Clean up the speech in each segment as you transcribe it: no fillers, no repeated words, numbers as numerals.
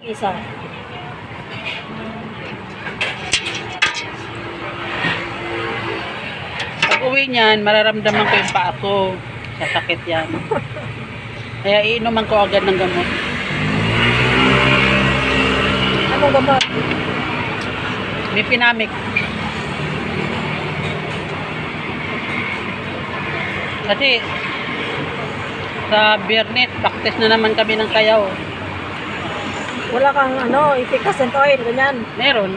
Isa. Pag uwi niyan, mararamdaman ko yung paa ko. Sasakit yan. Kaya iinuman ko agad ng gamot. Anong gamot? Mipinamic. Kasi sa Biyernes, practice na naman kami ng sayaw. Wala kang efficacent oil, ganyan. Meron.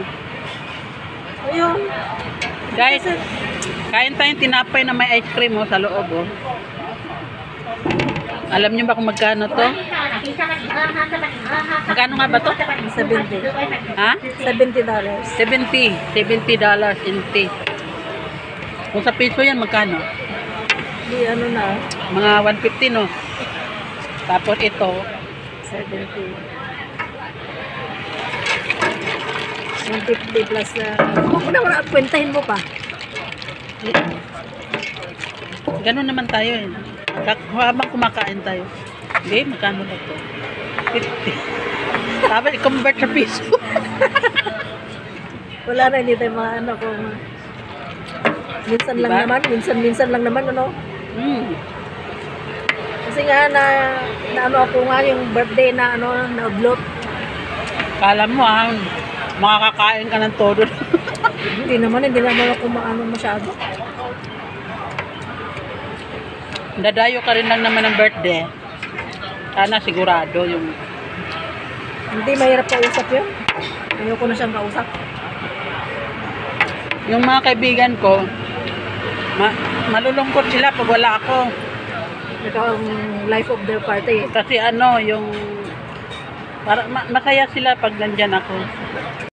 Ayun. Guys, kain tayong tinapay na may ice cream sa loob. Alam niyo ba kung magkano to? Magkano nga ba to? 70. Ha? $70. $70 in tea. Kung sa piso yan, magkano? Di na. Mga 150 no? Tapos ito, 70. 150 plus huwag na kwentahin mo pa. ganun naman tayo eh. Habang kumakain tayo. Hindi, magkano na to? 50. Dapat i-convert sa piso. Wala na, hindi tayo mga kung minsan lang Diba? naman, minsan lang naman, Kasi nga na ako nga yung birthday na na-upload. Kala mo makakakain ka ng todo. Hindi naman ako masyado. Dadayo ka rin lang naman ng birthday. Sana sigurado yung... Hindi, mahirap kausap yun. Ayoko na siyang kausap. Yung mga kaibigan ko, malulungkot sila pag wala ako. Ikaw ang life of their party. Kasi yung... masaya sila pag nandyan ako.